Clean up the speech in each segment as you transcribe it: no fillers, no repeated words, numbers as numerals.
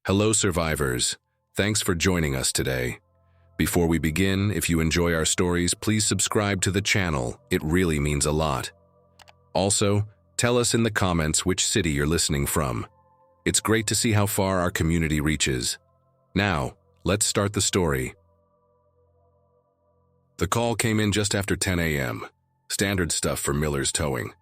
Hello, survivors. Thanks for joining us today. Before we begin, if you enjoy our stories, please subscribe to the channel. It really means a lot. Also, tell us in the comments which city you're listening from. It's great to see how far our community reaches. Now, let's start the story. The call came in just after 10 a.m. Standard stuff for Miller's Towing.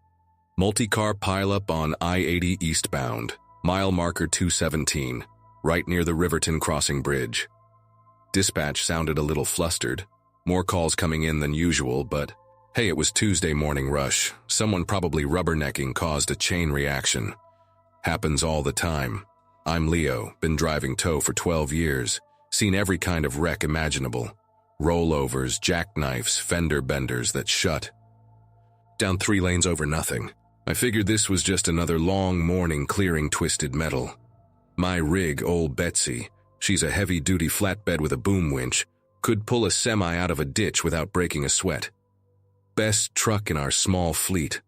Multi-car pileup on I-80 eastbound, mile marker 217, right near the Riverton Crossing Bridge. Dispatch sounded a little flustered. More calls coming in than usual, but hey, it was Tuesday morning rush. Someone probably rubbernecking caused a chain reaction. Happens all the time. I'm Leo, been driving tow for 12 years, seen every kind of wreck imaginable. Rollovers, jackknifes, fender benders that shut. Down 3 lanes over nothing. I figured this was just another long morning clearing twisted metal. My rig, old Betsy, she's a heavy-duty flatbed with a boom winch, could pull a semi out of a ditch without breaking a sweat. Best truck in our small fleet.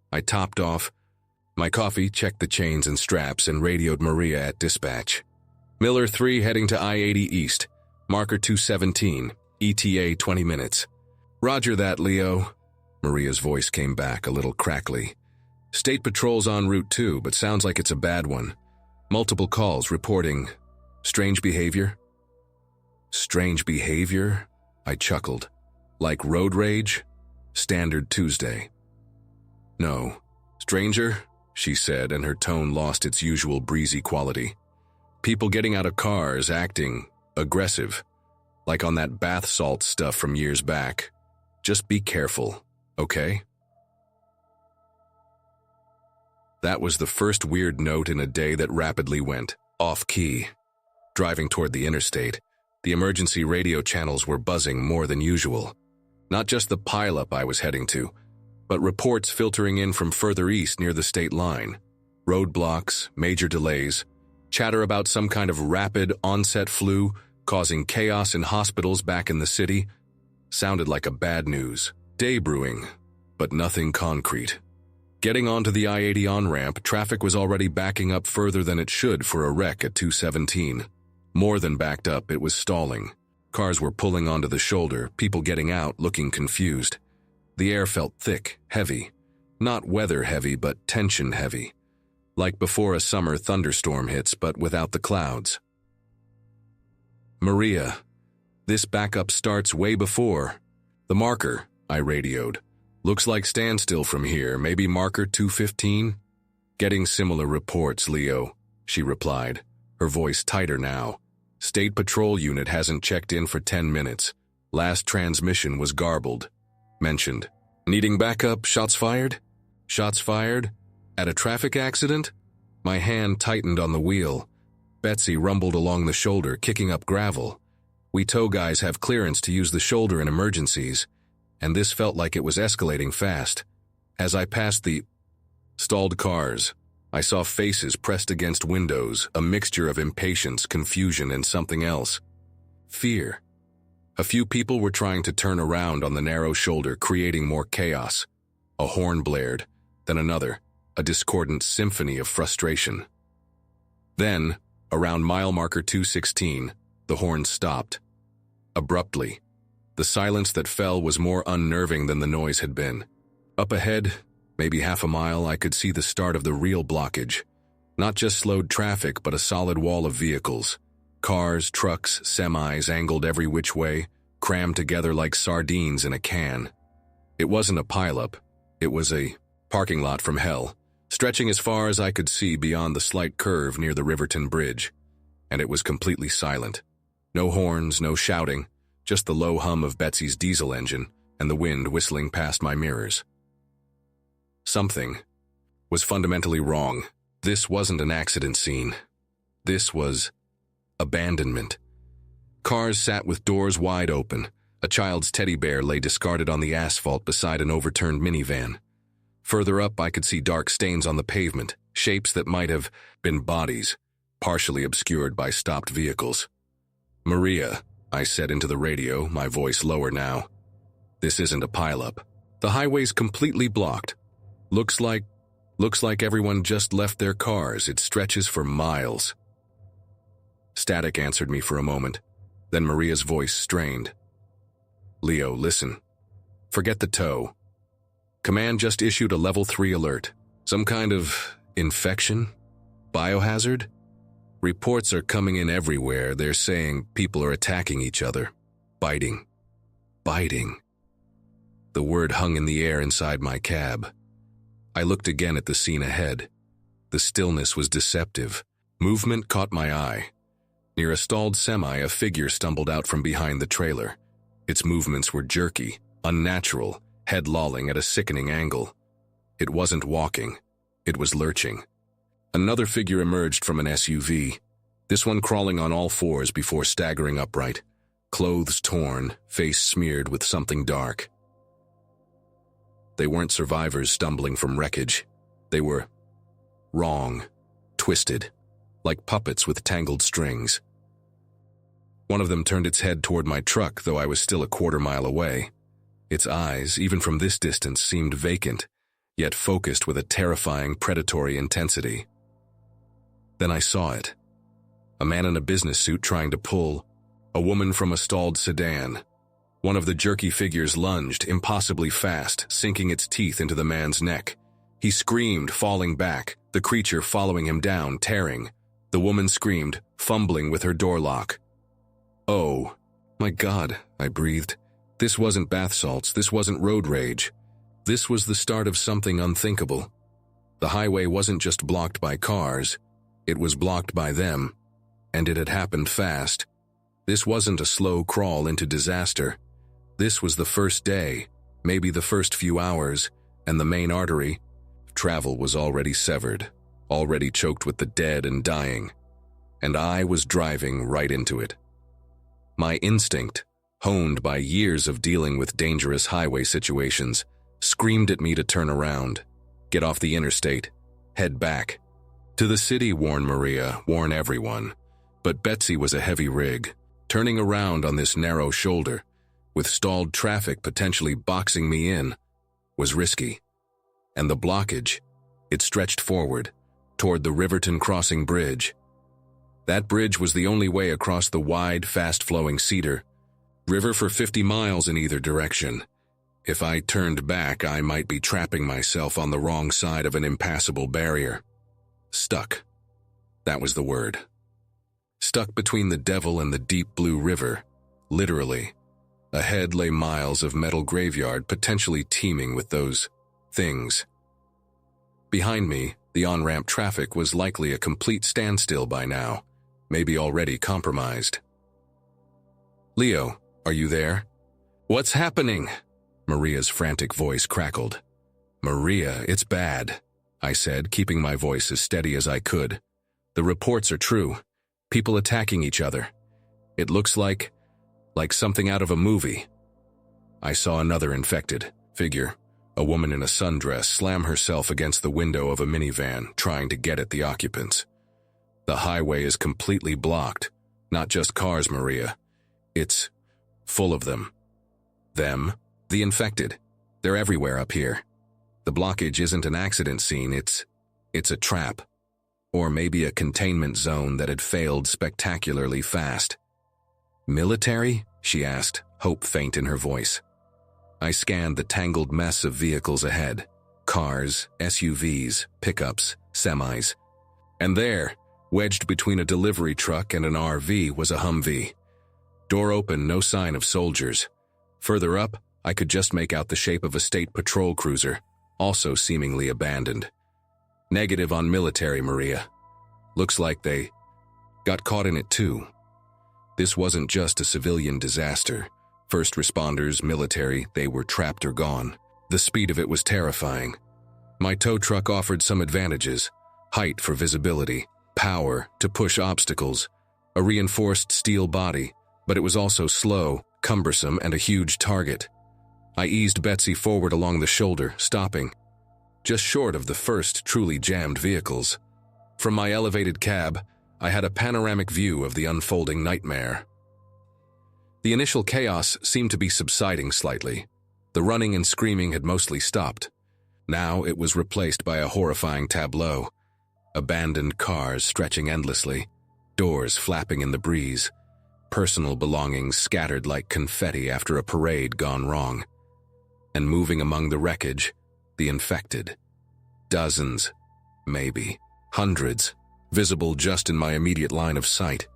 I topped off my coffee, checked the chains and straps, and radioed Maria at dispatch. Miller 3 heading to I-80 East, marker 217, ETA 20 minutes. Roger that, Leo. Maria's voice came back, a little crackly. State Patrol's en route too, but sounds like it's a bad one. Multiple calls reporting strange behavior. Strange behavior? I chuckled. Like road rage? Standard Tuesday. No. Stranger? She said, and her tone lost its usual breezy quality. People getting out of cars, acting aggressive. Like on that bath salt stuff from years back. Just be careful, okay? That was the first weird note in a day that rapidly went off-key. Driving toward the interstate, the emergency radio channels were buzzing more than usual. Not just the pileup I was heading to, but reports filtering in from further east near the state line. Roadblocks, major delays, chatter about some kind of rapid onset flu causing chaos in hospitals back in the city. Sounded like a bad news day brewing, but nothing concrete. Getting onto the I-80 on-ramp, traffic was already backing up further than it should for a wreck at 217. More than backed up, it was stalling. Cars were pulling onto the shoulder, people getting out looking confused. The air felt thick, heavy. Not weather-heavy, but tension-heavy. Like before a summer thunderstorm hits, but without the clouds. Maria, this backup starts way before. The marker, I radioed. Looks like standstill from here, maybe marker 215? Getting similar reports, Leo, she replied, her voice tighter now. State Patrol unit hasn't checked in for 10 minutes. Last transmission was garbled. Mentioned. Needing backup, shots fired? Shots fired? At a traffic accident? My hand tightened on the wheel. Betsy rumbled along the shoulder, kicking up gravel. We tow guys have clearance to use the shoulder in emergencies, and this felt like it was escalating fast. As I passed the stalled cars, I saw faces pressed against windows, a mixture of impatience, confusion, and something else. Fear. A few people were trying to turn around on the narrow shoulder, creating more chaos. A horn blared, then another, a discordant symphony of frustration. Then, around mile marker 216, the horn stopped. Abruptly. The silence that fell was more unnerving than the noise had been. Up ahead, maybe half a mile, I could see the start of the real blockage. Not just slowed traffic, but a solid wall of vehicles. Cars, trucks, semis angled every which way, crammed together like sardines in a can. It wasn't a pileup. It was a parking lot from hell, stretching as far as I could see beyond the slight curve near the Riverton Bridge. And it was completely silent. No horns, no shouting. Just the low hum of Betsy's diesel engine and the wind whistling past my mirrors. Something was fundamentally wrong. This wasn't an accident scene. This was abandonment. Cars sat with doors wide open. A child's teddy bear lay discarded on the asphalt beside an overturned minivan. Further up, I could see dark stains on the pavement, shapes that might have been bodies, partially obscured by stopped vehicles. Maria, I said into the radio, my voice lower now. This isn't a pileup. The highway's completely blocked. Looks like everyone just left their cars. It stretches for miles. Static answered me for a moment. Then Maria's voice strained. Leo, listen. Forget the tow. Command just issued a level 3 alert. Some kind of infection? Biohazard? Reports are coming in everywhere. They're saying people are attacking each other. Biting. The word hung in the air inside my cab. I looked again at the scene ahead. The stillness was deceptive. Movement caught my eye. Near a stalled semi, a figure stumbled out from behind the trailer. Its movements were jerky, unnatural, head lolling at a sickening angle. It wasn't walking. It was lurching. Another figure emerged from an SUV, this one crawling on all fours before staggering upright, clothes torn, face smeared with something dark. They weren't survivors stumbling from wreckage. They were wrong, twisted, like puppets with tangled strings. One of them turned its head toward my truck, though I was still a quarter mile away. Its eyes, even from this distance, seemed vacant, yet focused with a terrifying predatory intensity. Then I saw it. A man in a business suit trying to pull a woman from a stalled sedan. One of the jerky figures lunged, impossibly fast, sinking its teeth into the man's neck. He screamed, falling back, the creature following him down, tearing. The woman screamed, fumbling with her door lock. Oh, my God, I breathed. This wasn't bath salts, this wasn't road rage. This was the start of something unthinkable. The highway wasn't just blocked by cars, it was blocked by them. And it had happened fast. This wasn't a slow crawl into disaster. This was the first day, maybe the first few hours, and the main artery. Travel was already severed, already choked with the dead and dying. And I was driving right into it. My instinct, honed by years of dealing with dangerous highway situations, screamed at me to turn around, get off the interstate, head back. To the city, warn Maria, warn everyone. But Betsy was a heavy rig, turning around on this narrow shoulder, with stalled traffic potentially boxing me in, was risky. And the blockage, it stretched forward, toward the Riverton Crossing Bridge. That bridge was the only way across the wide, fast-flowing Cedar River for 50 miles in either direction. If I turned back, I might be trapping myself on the wrong side of an impassable barrier. Stuck. That was the word. Stuck between the devil and the deep blue river, literally. Ahead lay miles of metal graveyard potentially teeming with those things. Behind me, the on-ramp traffic was likely a complete standstill by now, maybe already compromised. Leo, are you there? What's happening? Maria's frantic voice crackled. Maria, it's bad, I said, keeping my voice as steady as I could. The reports are true. People attacking each other. It looks like something out of a movie. I saw another infected figure, a woman in a sundress, slam herself against the window of a minivan, trying to get at the occupants. The highway is completely blocked. Not just cars, Maria. It's full of them. Them, the infected. They're everywhere up here. The blockage isn't an accident scene, it's a trap. Or maybe a containment zone that had failed spectacularly fast. Military? She asked, hope faint in her voice. I scanned the tangled mess of vehicles ahead. Cars, SUVs, pickups, semis. And there, wedged between a delivery truck and an RV, was a Humvee. Door open, no sign of soldiers. Further up, I could just make out the shape of a state patrol cruiser, also seemingly abandoned. Negative on military, Maria. Looks like they got caught in it too. This wasn't just a civilian disaster. First responders, military, they were trapped or gone. The speed of it was terrifying. My tow truck offered some advantages. Height for visibility, power to push obstacles, a reinforced steel body, but it was also slow, cumbersome, and a huge target. I eased Betsy forward along the shoulder, stopping, just short of the first truly jammed vehicles. From my elevated cab, I had a panoramic view of the unfolding nightmare. The initial chaos seemed to be subsiding slightly. The running and screaming had mostly stopped. Now it was replaced by a horrifying tableau. Abandoned cars stretching endlessly. doors flapping in the breeze, personal belongings scattered like confetti after a parade gone wrong. And moving among the wreckage, the infected. Dozens, maybe, hundreds, visible just in my immediate line of sight.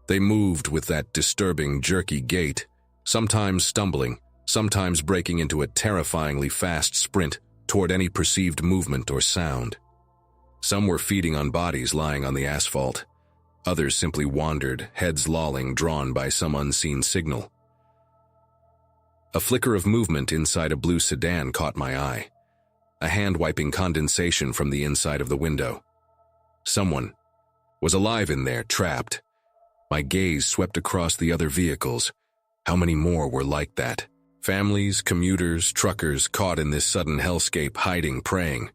They moved with that disturbing, jerky gait, sometimes stumbling, sometimes breaking into a terrifyingly fast sprint toward any perceived movement or sound. Some were feeding on bodies lying on the asphalt. Others simply wandered, heads lolling, drawn by some unseen signal. A flicker of movement inside a blue sedan caught my eye. A hand wiping condensation from the inside of the window. Someone was alive in there, trapped. My gaze swept across the other vehicles. How many more were like that? Families, commuters, truckers caught in this sudden hellscape, hiding, praying.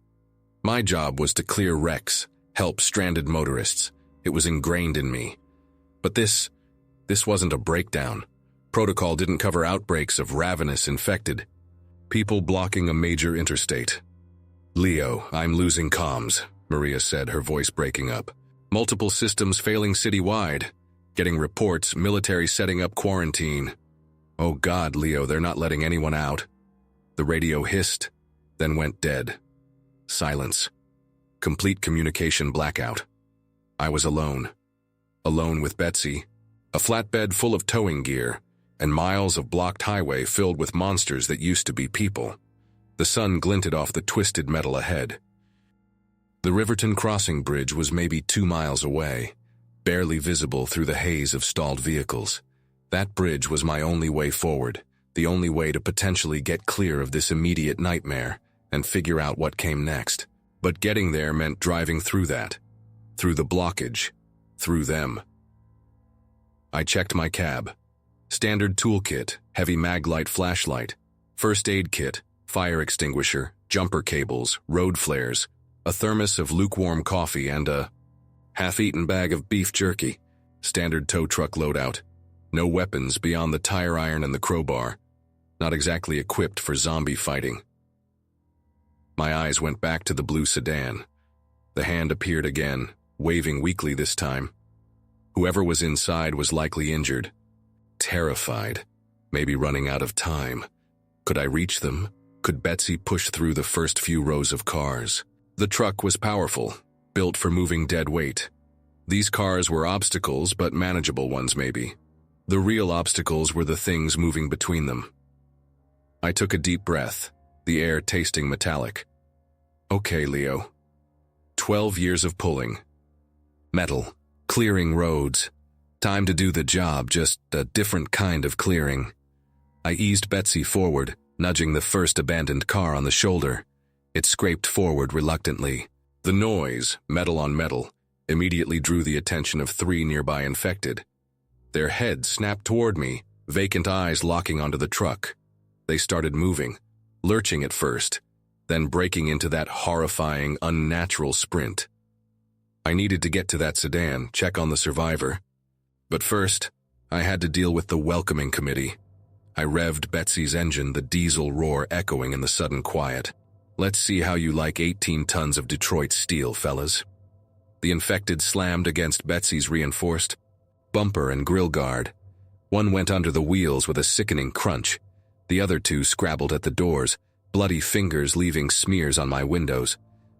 My job was to clear wrecks, help stranded motorists. It was ingrained in me. But this wasn't a breakdown. Protocol didn't cover outbreaks of ravenous infected. People blocking a major interstate. "Leo, I'm losing comms," Maria said, her voice breaking up. "Multiple systems failing citywide. Getting reports, military setting up quarantine." "Oh God, Leo, they're not letting anyone out." The radio hissed, then went dead. Silence. Complete communication blackout. I was alone. Alone with Betsy, a flatbed full of towing gear, and miles of blocked highway filled with monsters that used to be people. The sun glinted off the twisted metal ahead. The Riverton Crossing Bridge was maybe 2 miles away, barely visible through the haze of stalled vehicles. That bridge was my only way forward, the only way to potentially get clear of this immediate nightmare and figure out what came next. But getting there meant driving through that, through the blockage, through them. I checked my cab. Standard toolkit, heavy maglite flashlight, first aid kit, fire extinguisher, jumper cables, road flares, a thermos of lukewarm coffee, and a half-eaten bag of beef jerky. Standard tow truck loadout. No weapons beyond the tire iron and the crowbar. Not exactly equipped for zombie fighting. My eyes went back to the blue sedan. The hand appeared again, waving weakly this time. Whoever was inside was likely injured. Terrified. Maybe running out of time. Could I reach them? Could Betsy push through the first few rows of cars? The truck was powerful, built for moving dead weight. These cars were obstacles, but manageable ones maybe. The real obstacles were the things moving between them. I took a deep breath, the air tasting metallic. Okay, Leo. 12 years of pulling. Metal. Clearing roads. Time to do the job, just a different kind of clearing. I eased Betsy forward, nudging the first abandoned car on the shoulder. It scraped forward reluctantly. The noise, metal on metal, immediately drew the attention of 3 nearby infected. Their heads snapped toward me, vacant eyes locking onto the truck. They started moving, lurching at first, then breaking into that horrifying, unnatural sprint. I needed to get to that sedan, check on the survivor. But first, I had to deal with the welcoming committee. I revved Betsy's engine, the diesel roar echoing in the sudden quiet. Let's see how you like 18 tons of Detroit steel, fellas. The infected slammed against Betsy's reinforced bumper and grill guard. One went under the wheels with a sickening crunch. The other 2 scrabbled at the doors, bloody fingers leaving smears on my windows.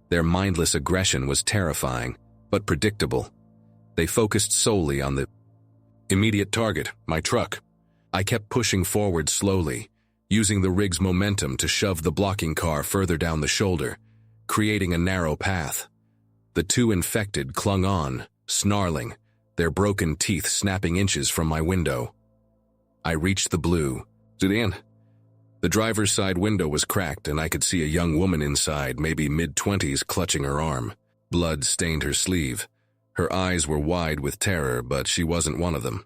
Their mindless aggression was terrifying, but predictable. They focused solely on the immediate target, my truck. I kept pushing forward slowly, using the rig's momentum to shove the blocking car further down the shoulder, creating a narrow path. The 2 infected clung on, snarling, their broken teeth snapping inches from my window. I reached the blue sedan. The driver's side window was cracked, and I could see a young woman inside, maybe mid-20s, clutching her arm. Blood stained her sleeve. Her eyes were wide with terror, but she wasn't one of them.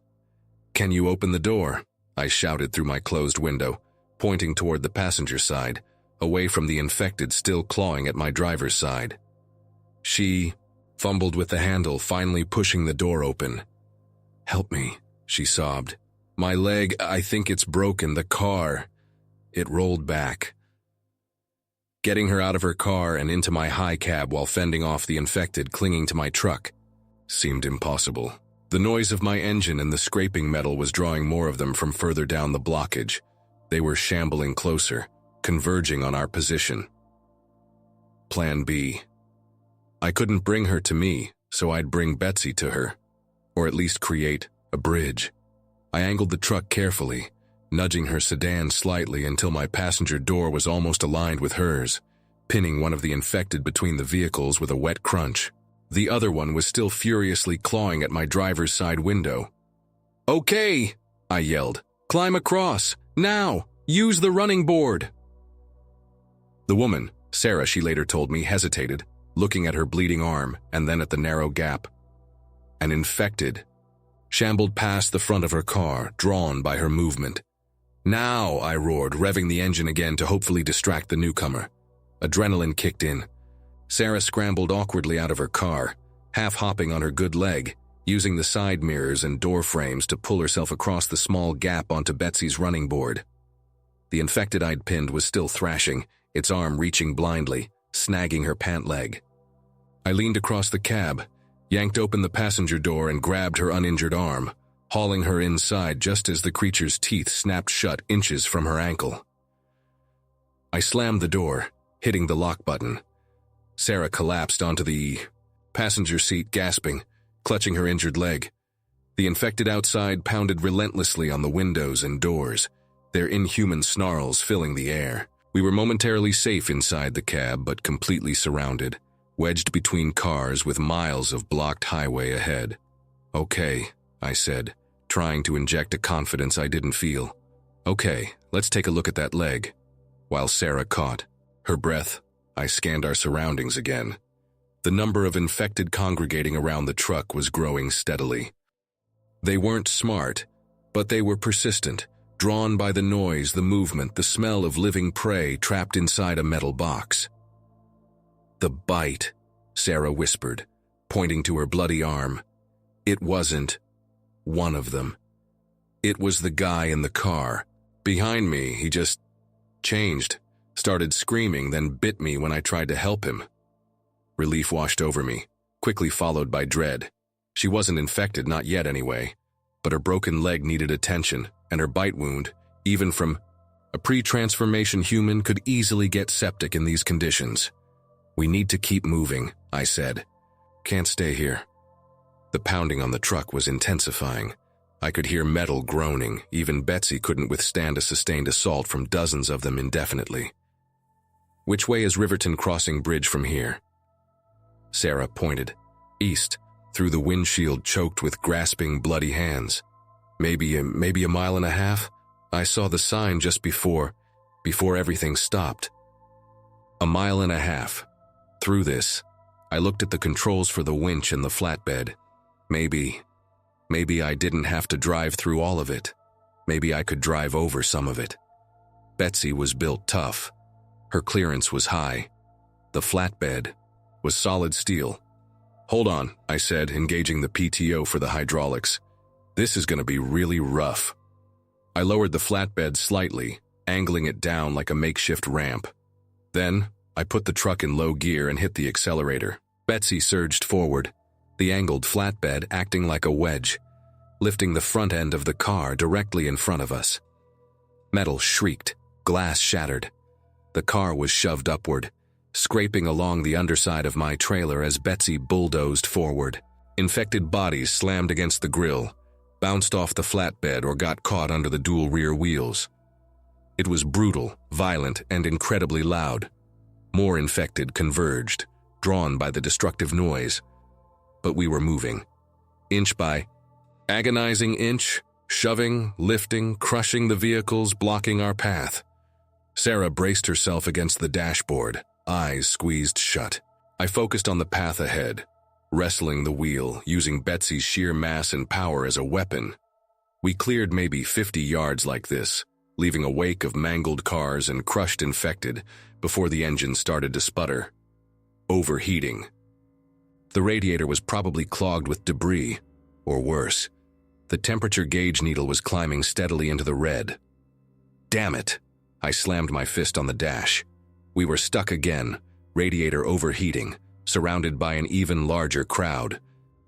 "Can you open the door?" I shouted through my closed window, pointing toward the passenger side, away from the infected still clawing at my driver's side. She fumbled with the handle, finally pushing the door open. "Help me," she sobbed. "My leg, I think it's broken, the car." It rolled back. Getting her out of her car and into my high cab while fending off the infected clinging to my truck seemed impossible. The noise of my engine and the scraping metal was drawing more of them from further down the blockage. They were shambling closer, converging on our position. Plan B. I couldn't bring her to me, so I'd bring Betsy to her, or at least create a bridge. I angled the truck carefully, nudging her sedan slightly until my passenger door was almost aligned with hers, pinning one of the infected between the vehicles with a wet crunch. The other one was still furiously clawing at my driver's side window. "Okay," I yelled. "Climb across. Now! Use the running board!" The woman, Sarah, she later told me, hesitated, looking at her bleeding arm and then at the narrow gap. An infected shambled past the front of her car, drawn by her movement. "Now!" I roared, revving the engine again to hopefully distract the newcomer. Adrenaline kicked in. Sarah scrambled awkwardly out of her car, half-hopping on her good leg, using the side mirrors and door frames to pull herself across the small gap onto Betsy's running board. The infected I'd pinned was still thrashing, its arm reaching blindly, snagging her pant leg. I leaned across the cab, yanked open the passenger door and grabbed her uninjured arm, hauling her inside just as the creature's teeth snapped shut inches from her ankle. I slammed the door, hitting the lock button. Sarah collapsed onto the passenger seat, gasping, clutching her injured leg. The infected outside pounded relentlessly on the windows and doors, their inhuman snarls filling the air. We were momentarily safe inside the cab, but completely surrounded, wedged between cars with miles of blocked highway ahead. "Okay," I said, trying to inject a confidence I didn't feel. "Okay, let's take a look at that leg." While Sarah caught her breath, I scanned our surroundings again. The number of infected congregating around the truck was growing steadily. They weren't smart, but they were persistent, drawn by the noise, the movement, the smell of living prey trapped inside a metal box. "The bite," Sarah whispered, pointing to her bloody arm. "It wasn't one of them. It was the guy in the car. Behind me, he just changed. Started screaming, then bit me when I tried to help him." Relief washed over me, quickly followed by dread. She wasn't infected, not yet anyway, but her broken leg needed attention, and her bite wound, even from a pre-transformation human, could easily get septic in these conditions. "We need to keep moving," I said. "Can't stay here." The pounding on the truck was intensifying. I could hear metal groaning. Even Betsy couldn't withstand a sustained assault from dozens of them indefinitely. "Which way is Riverton Crossing Bridge from here?" Sarah pointed. "East, through the windshield choked with grasping, bloody hands. Maybe a mile and a half? I saw the sign just before everything stopped." "A mile and a half. Through this." I looked at the controls for the winch and the flatbed. Maybe I didn't have to drive through all of it. Maybe I could drive over some of it. Betsy was built tough. Her clearance was high. The flatbed was solid steel. "Hold on," I said, engaging the PTO for the hydraulics. "This is going to be really rough." I lowered the flatbed slightly, angling it down like a makeshift ramp. Then, I put the truck in low gear and hit the accelerator. Betsy surged forward, the angled flatbed acting like a wedge, lifting the front end of the car directly in front of us. Metal shrieked, glass shattered. The car was shoved upward, scraping along the underside of my trailer as Betsy bulldozed forward. Infected bodies slammed against the grill, bounced off the flatbed, or got caught under the dual rear wheels. It was brutal, violent, and incredibly loud. More infected converged, drawn by the destructive noise. But we were moving, inch by agonizing inch, shoving, lifting, crushing the vehicles blocking our path. Sarah braced herself against the dashboard, eyes squeezed shut. I focused on the path ahead, wrestling the wheel, using Betsy's sheer mass and power as a weapon. We cleared maybe 50 yards like this, leaving a wake of mangled cars and crushed infected before the engine started to sputter. Overheating. The radiator was probably clogged with debris, or worse. The temperature gauge needle was climbing steadily into the red. Damn it! I slammed my fist on the dash. We were stuck again, radiator overheating, surrounded by an even larger crowd.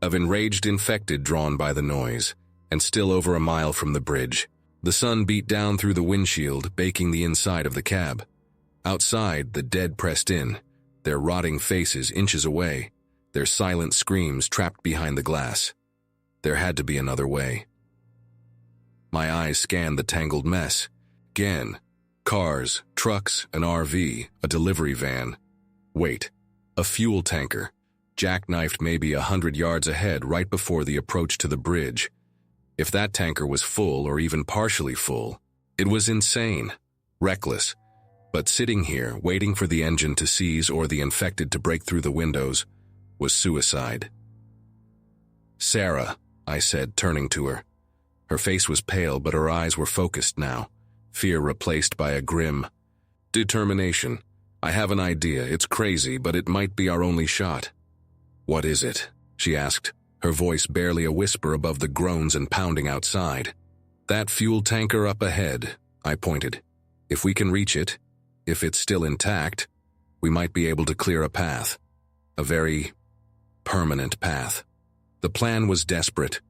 of enraged infected drawn by the noise, and still over a mile from the bridge. The sun beat down through the windshield, baking the inside of the cab. Outside, the dead pressed in, their rotting faces inches away, their silent screams trapped behind the glass. There had to be another way. My eyes scanned the tangled mess. Again, cars, trucks, an RV, a delivery van. Wait, a fuel tanker, jackknifed maybe 100 yards ahead right before the approach to the bridge. If that tanker was full or even partially full, it was insane, reckless. But sitting here, waiting for the engine to seize or the infected to break through the windows, was suicide. "Sarah," I said, turning to her. Her face was pale, but her eyes were focused now, fear replaced by a grim determination. "I have an idea. It's crazy, but it might be our only shot." "What is it?" she asked, her voice barely a whisper above the groans and pounding outside. "That fuel tanker up ahead," I pointed. "If we can reach it, if it's still intact, we might be able to clear a path. A very permanent path." The plan was desperate,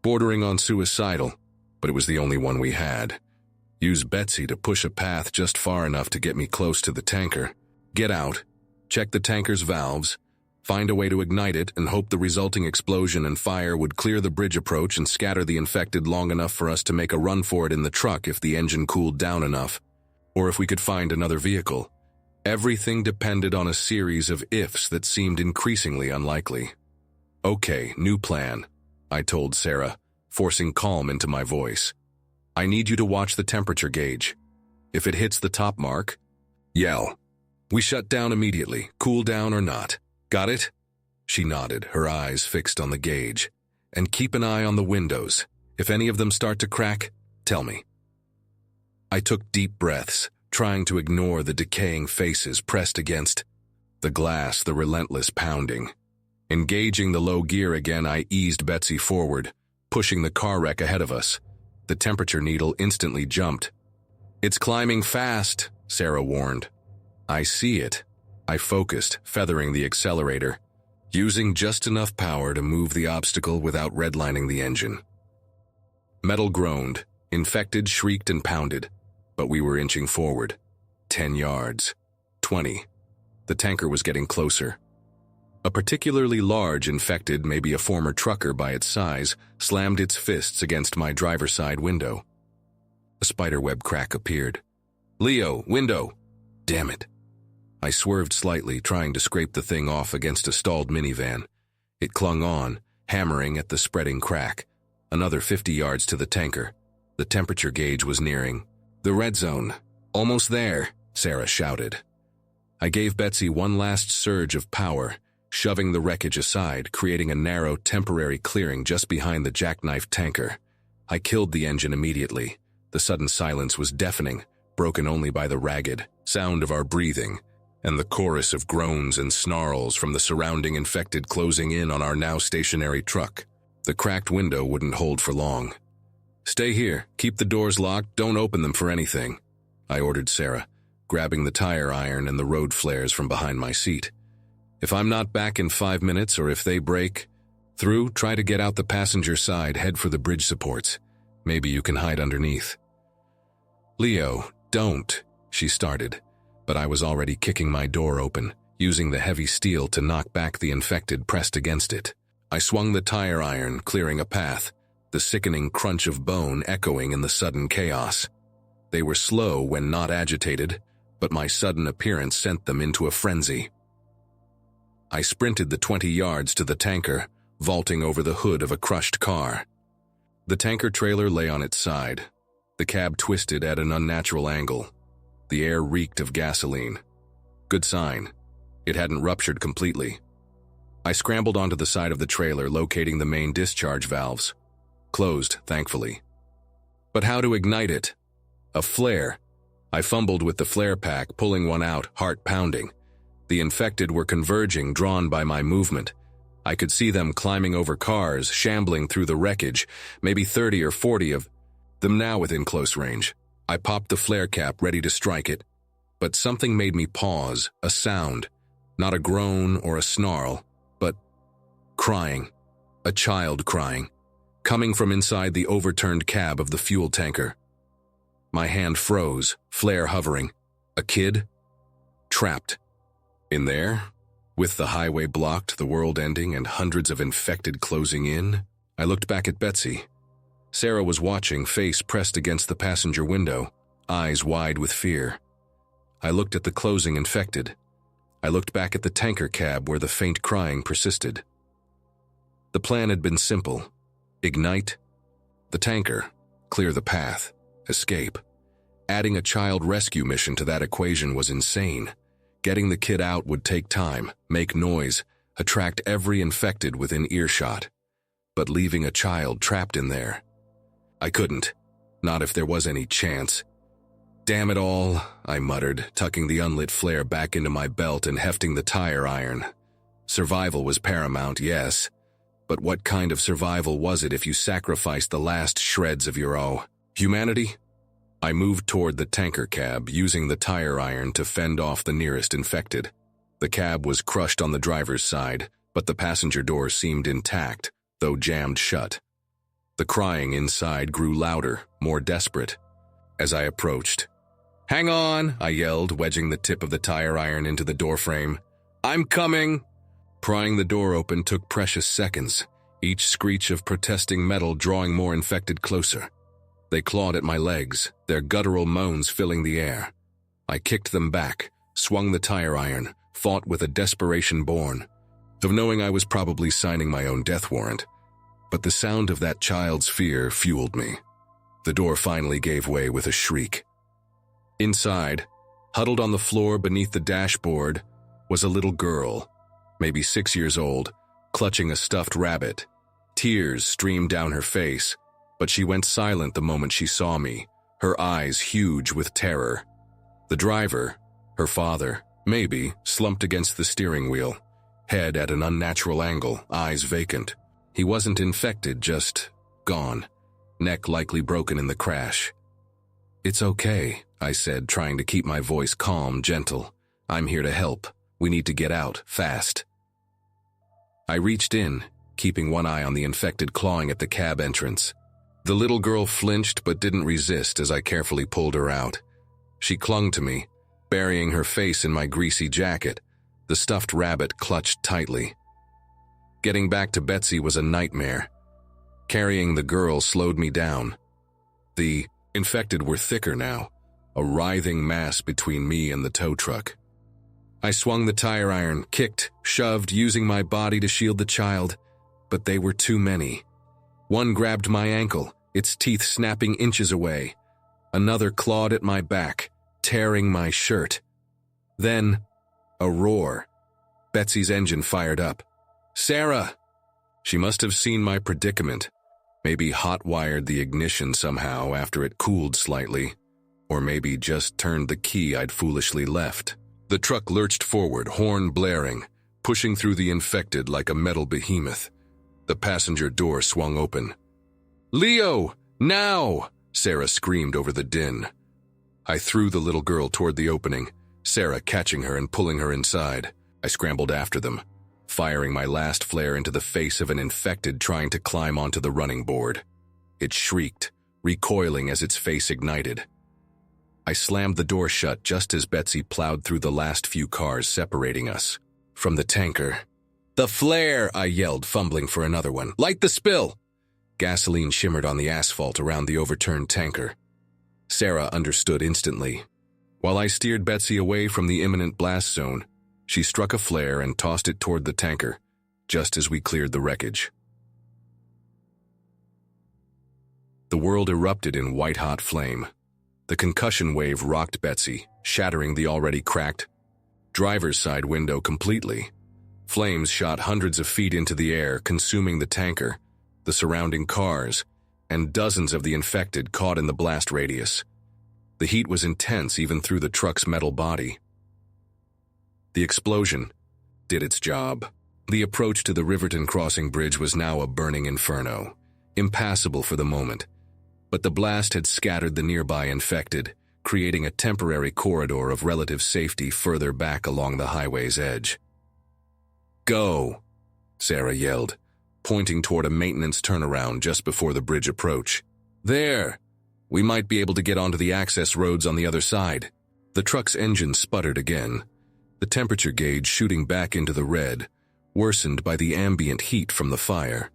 bordering on suicidal, but it was the only one we had. Use Betsy to push a path just far enough to get me close to the tanker. Get out, check the tanker's valves, find a way to ignite it, and hope the resulting explosion and fire would clear the bridge approach and scatter the infected long enough for us to make a run for it in the truck if the engine cooled down enough, or if we could find another vehicle. Everything depended on a series of ifs that seemed increasingly unlikely. "Okay, new plan," I told Sarah, forcing calm into my voice. "I need you to watch the temperature gauge. If it hits the top mark, yell. We shut down immediately, cool down or not. Got it?" She nodded, her eyes fixed on the gauge. "And keep an eye on the windows. If any of them start to crack, tell me." I took deep breaths, trying to ignore the decaying faces pressed against the glass, the relentless pounding. Engaging the low gear again, I eased Betsy forward, pushing the car wreck ahead of us. The temperature needle instantly jumped. "It's climbing fast," Sarah warned. "I see it." I focused, feathering the accelerator, using just enough power to move the obstacle without redlining the engine. Metal groaned, infected shrieked and pounded, but we were inching forward. 10 yards. 20. The tanker was getting closer. A particularly large infected, maybe a former trucker by its size, slammed its fists against my driver's side window. A spiderweb crack appeared. "Leo, window!" Damn it. I swerved slightly, trying to scrape the thing off against a stalled minivan. It clung on, hammering at the spreading crack. Another 50 yards to the tanker. The temperature gauge was nearing. "The red zone. Almost there," Sarah shouted. I gave Betsy one last surge of power, shoving the wreckage aside, creating a narrow, temporary clearing just behind the jackknifed tanker. I killed the engine immediately. The sudden silence was deafening, broken only by the ragged sound of our breathing, and the chorus of groans and snarls from the surrounding infected closing in on our now stationary truck. The cracked window wouldn't hold for long. "Stay here, keep the doors locked, don't open them for anything," I ordered Sarah, grabbing the tire iron and the road flares from behind my seat. "If I'm not back in 5 minutes, or if they break through, try to get out the passenger side, head for the bridge supports. Maybe you can hide underneath." "Leo, don't," she started, but I was already kicking my door open, using the heavy steel to knock back the infected pressed against it. I swung the tire iron, clearing a path, the sickening crunch of bone echoing in the sudden chaos. They were slow when not agitated, but my sudden appearance sent them into a frenzy. I sprinted the 20 yards to the tanker, vaulting over the hood of a crushed car. The tanker trailer lay on its side. The cab twisted at an unnatural angle. The air reeked of gasoline. Good sign. It hadn't ruptured completely. I scrambled onto the side of the trailer, locating the main discharge valves. Closed, thankfully. But how to ignite it? A flare. I fumbled with the flare pack, pulling one out, heart pounding. The infected were converging, drawn by my movement. I could see them climbing over cars, shambling through the wreckage, maybe 30 or 40 of them now within close range. I popped the flare cap, ready to strike it. But something made me pause, a sound. Not a groan or a snarl, but crying. A child crying, coming from inside the overturned cab of the fuel tanker. My hand froze, flare hovering. A kid? Trapped. In there? With the highway blocked, the world ending, and hundreds of infected closing in? I looked back at Betsy. Sarah was watching, face pressed against the passenger window, eyes wide with fear. I looked at the closing infected. I looked back at the tanker cab where the faint crying persisted. The plan had been simple. Ignite the tanker, clear the path, escape. Adding a child rescue mission to that equation was insane. Getting the kid out would take time, make noise, attract every infected within earshot. But leaving a child trapped in there, I couldn't. Not if there was any chance. Damn it all, I muttered, tucking the unlit flare back into my belt and hefting the tire iron. Survival was paramount, yes. But what kind of survival was it if you sacrificed the last shreds of your humanity? I moved toward the tanker cab, using the tire iron to fend off the nearest infected. The cab was crushed on the driver's side, but the passenger door seemed intact, though jammed shut. The crying inside grew louder, more desperate. As I approached, "Hang on," I yelled, wedging the tip of the tire iron into the doorframe. "I'm coming!" Prying the door open took precious seconds, each screech of protesting metal drawing more infected closer. They clawed at my legs, their guttural moans filling the air. I kicked them back, swung the tire iron, fought with a desperation born of knowing I was probably signing my own death warrant. But the sound of that child's fear fueled me. The door finally gave way with a shriek. Inside, huddled on the floor beneath the dashboard, was a little girl, maybe 6 years old, clutching a stuffed rabbit. Tears streamed down her face, but she went silent the moment she saw me, her eyes huge with terror. The driver, her father, maybe, slumped against the steering wheel, head at an unnatural angle, eyes vacant. He wasn't infected, just gone, neck likely broken in the crash. "It's okay," I said, trying to keep my voice calm, gentle. "I'm here to help. We need to get out, fast." I reached in, keeping one eye on the infected clawing at the cab entrance. The little girl flinched but didn't resist as I carefully pulled her out. She clung to me, burying her face in my greasy jacket, the stuffed rabbit clutched tightly. Getting back to Betsy was a nightmare. Carrying the girl slowed me down. The infected were thicker now, a writhing mass between me and the tow truck. I swung the tire iron, kicked, shoved, using my body to shield the child, but they were too many. One grabbed my ankle, its teeth snapping inches away. Another clawed at my back, tearing my shirt. Then, a roar. Betsy's engine fired up. "Sarah!" She must have seen my predicament, maybe hot-wired the ignition somehow after it cooled slightly, or maybe just turned the key I'd foolishly left. The truck lurched forward, horn blaring, pushing through the infected like a metal behemoth. The passenger door swung open. "Leo, now!" Sarah screamed over the din. I threw the little girl toward the opening, Sarah catching her and pulling her inside. I scrambled after them, firing my last flare into the face of an infected trying to climb onto the running board. It shrieked, recoiling as its face ignited. I slammed the door shut just as Betsy plowed through the last few cars separating us from the tanker. "The flare!" I yelled, fumbling for another one. "Light the spill!" Gasoline shimmered on the asphalt around the overturned tanker. Sarah understood instantly. While I steered Betsy away from the imminent blast zone, she struck a flare and tossed it toward the tanker, just as we cleared the wreckage. The world erupted in white-hot flame. The concussion wave rocked Betsy, shattering the already cracked driver's side window completely. Flames shot hundreds of feet into the air, consuming the tanker, the surrounding cars, and dozens of the infected caught in the blast radius. The heat was intense even through the truck's metal body. The explosion did its job. The approach to the Riverton Crossing Bridge was now a burning inferno, impassable for the moment. But the blast had scattered the nearby infected, creating a temporary corridor of relative safety further back along the highway's edge. "Go!" Sarah yelled, pointing toward a maintenance turnaround just before the bridge approach. There! We might be able to get onto the access roads on the other side. The truck's engine sputtered again, the temperature gauge shooting back into the red, worsened by the ambient heat from the fire.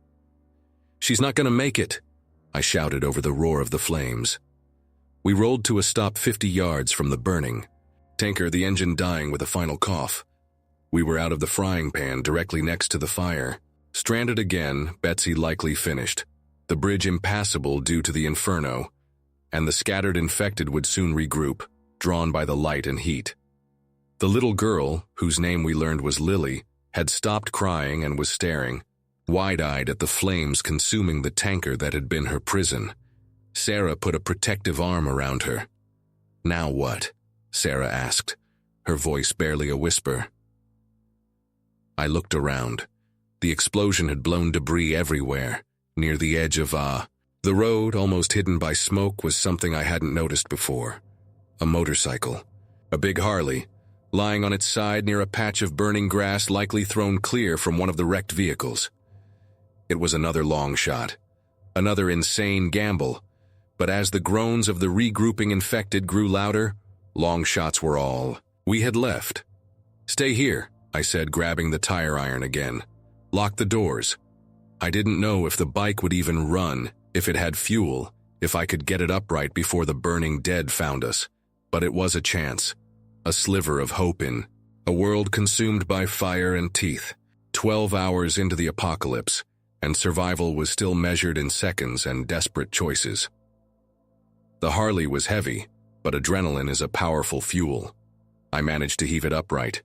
"She's not going to make it," I shouted over the roar of the flames. We rolled to a stop 50 yards from the burning. Tanker, the engine dying with a final cough. We were out of the frying pan directly next to the fire. Stranded again, Betsy likely finished. The bridge impassable due to the inferno, and the scattered infected would soon regroup, drawn by the light and heat. The little girl, whose name we learned was Lily, had stopped crying and was staring, wide-eyed at the flames consuming the tanker that had been her prison. Sarah put a protective arm around her. "Now what?" Sarah asked, her voice barely a whisper. I looked around. The explosion had blown debris everywhere, near the edge of the road, almost hidden by smoke, was something I hadn't noticed before. A motorcycle. A big Harley, lying on its side near a patch of burning grass likely thrown clear from one of the wrecked vehicles. It was another long shot. Another insane gamble. But as the groans of the regrouping infected grew louder, long shots were all we had left. "Stay here," I said, grabbing the tire iron again. "Lock the doors." I didn't know if the bike would even run, if it had fuel, if I could get it upright before the burning dead found us. But it was a chance. A sliver of hope in a world consumed by fire and teeth. 12 hours into the apocalypse, and survival was still measured in seconds and desperate choices. The Harley was heavy, but adrenaline is a powerful fuel. I managed to heave it upright.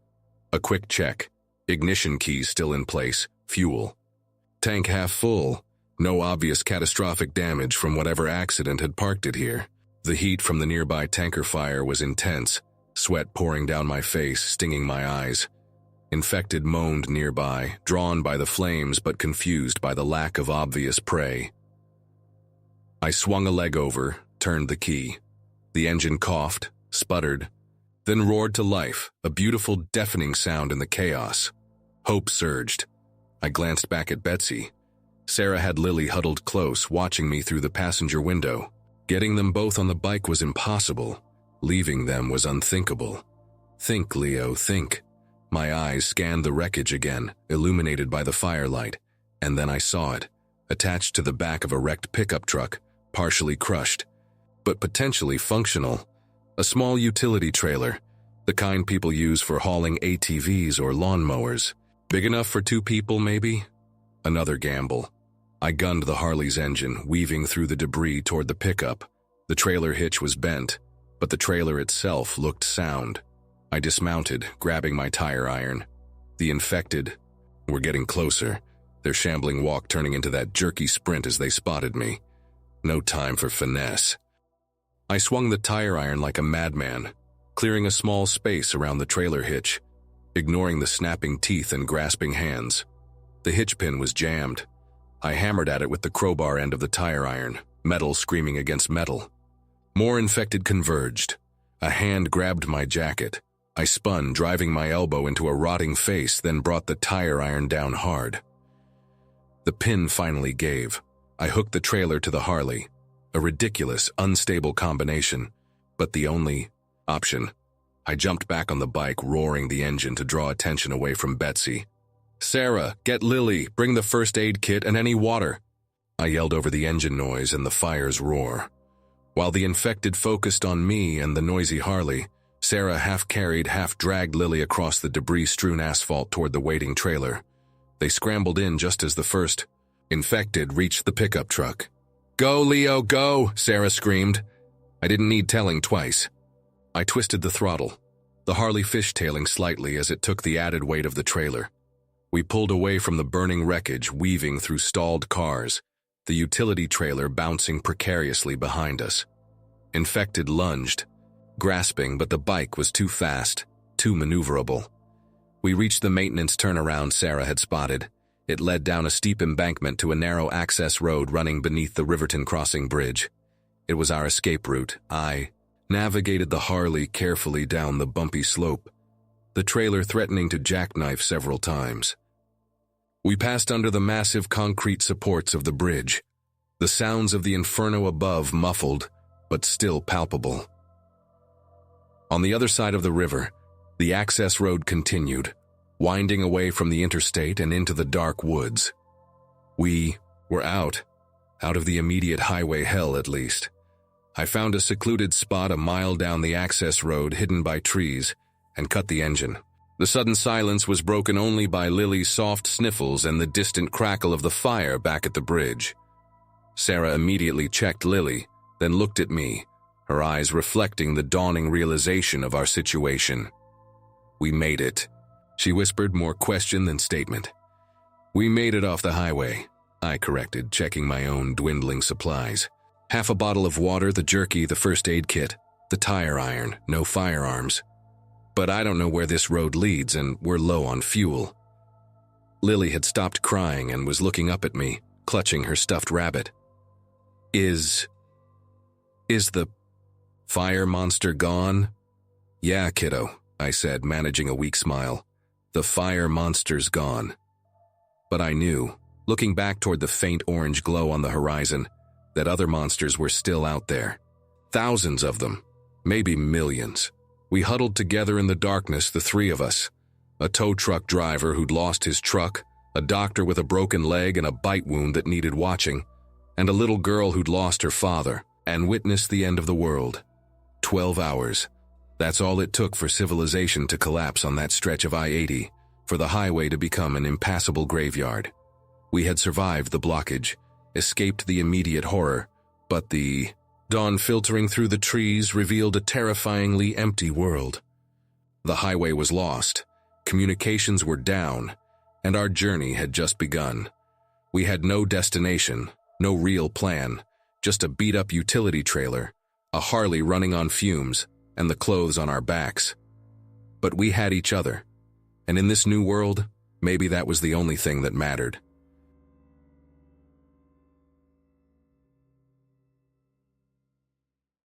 A quick check. Ignition keys still in place. Fuel. Tank half full. No obvious catastrophic damage from whatever accident had parked it here. The heat from the nearby tanker fire was intense, sweat pouring down my face, stinging my eyes. Infected moaned nearby, drawn by the flames but confused by the lack of obvious prey. I swung a leg over, turned the key. The engine coughed, sputtered, then roared to life, a beautiful, deafening sound in the chaos. Hope surged. I glanced back at Betsy. Sarah had Lily huddled close, watching me through the passenger window. Getting them both on the bike was impossible. Leaving them was unthinkable. "Think, Leo, think." My eyes scanned the wreckage again, illuminated by the firelight, and then I saw it, attached to the back of a wrecked pickup truck, partially crushed, but potentially functional. A small utility trailer, the kind people use for hauling ATVs or lawnmowers. Big enough for 2 people, maybe? Another gamble. I gunned the Harley's engine, weaving through the debris toward the pickup. The trailer hitch was bent, but the trailer itself looked sound. I dismounted, grabbing my tire iron. The infected were getting closer, their shambling walk turning into that jerky sprint as they spotted me. No time for finesse. I swung the tire iron like a madman, clearing a small space around the trailer hitch, ignoring the snapping teeth and grasping hands. The hitch pin was jammed. I hammered at it with the crowbar end of the tire iron, metal screaming against metal. More infected converged. A hand grabbed my jacket. I spun, driving my elbow into a rotting face, then brought the tire iron down hard. The pin finally gave. I hooked the trailer to the Harley. A ridiculous, unstable combination, but the only option. I jumped back on the bike, roaring the engine to draw attention away from Betsy. "Sarah, get Lily, bring the first aid kit and any water." I yelled over the engine noise and the fire's roar. While the infected focused on me and the noisy Harley, Sarah half-carried, half-dragged Lily across the debris-strewn asphalt toward the waiting trailer. They scrambled in just as the first infected reached the pickup truck. "Go, Leo, go!" Sarah screamed. I didn't need telling twice. I twisted the throttle, the Harley fishtailing slightly as it took the added weight of the trailer. We pulled away from the burning wreckage, weaving through stalled cars, the utility trailer bouncing precariously behind us. Infected lunged, grasping, but the bike was too fast, too maneuverable. We reached the maintenance turnaround Sarah had spotted. It led down a steep embankment to a narrow access road running beneath the Riverton Crossing Bridge. It was our escape route. I navigated the Harley carefully down the bumpy slope, the trailer threatening to jackknife several times. We passed under the massive concrete supports of the bridge, the sounds of the inferno above muffled, but still palpable. On the other side of the river, the access road continued, winding away from the interstate and into the dark woods. We were out of the immediate highway hell at least. I found a secluded spot a mile down the access road hidden by trees and cut the engine. The sudden silence was broken only by Lily's soft sniffles and the distant crackle of the fire back at the bridge. Sarah immediately checked Lily, then looked at me, her eyes reflecting the dawning realization of our situation. "We made it," she whispered, more question than statement. "We made it off the highway," I corrected, checking my own dwindling supplies. Half a bottle of water, the jerky, the first aid kit, the tire iron, no firearms. But I don't know where this road leads, and we're low on fuel. Lily had stopped crying and was looking up at me, clutching her stuffed rabbit. Is the fire monster gone?" "Yeah, kiddo," I said, managing a weak smile. "The fire monster's gone." But I knew, looking back toward the faint orange glow on the horizon, that other monsters were still out there. Thousands of them, maybe millions. We huddled together in the darkness, the three of us. A tow truck driver who'd lost his truck, a doctor with a broken leg and a bite wound that needed watching, and a little girl who'd lost her father and witnessed the end of the world. 12 hours. That's all it took for civilization to collapse on that stretch of I-80, for the highway to become an impassable graveyard. We had survived the blockage, escaped the immediate horror, but the dawn filtering through the trees revealed a terrifyingly empty world. The highway was lost, communications were down, and our journey had just begun. We had no destination, no real plan, just a beat-up utility trailer, a Harley running on fumes, and the clothes on our backs. But we had each other, and in this new world, maybe that was the only thing that mattered.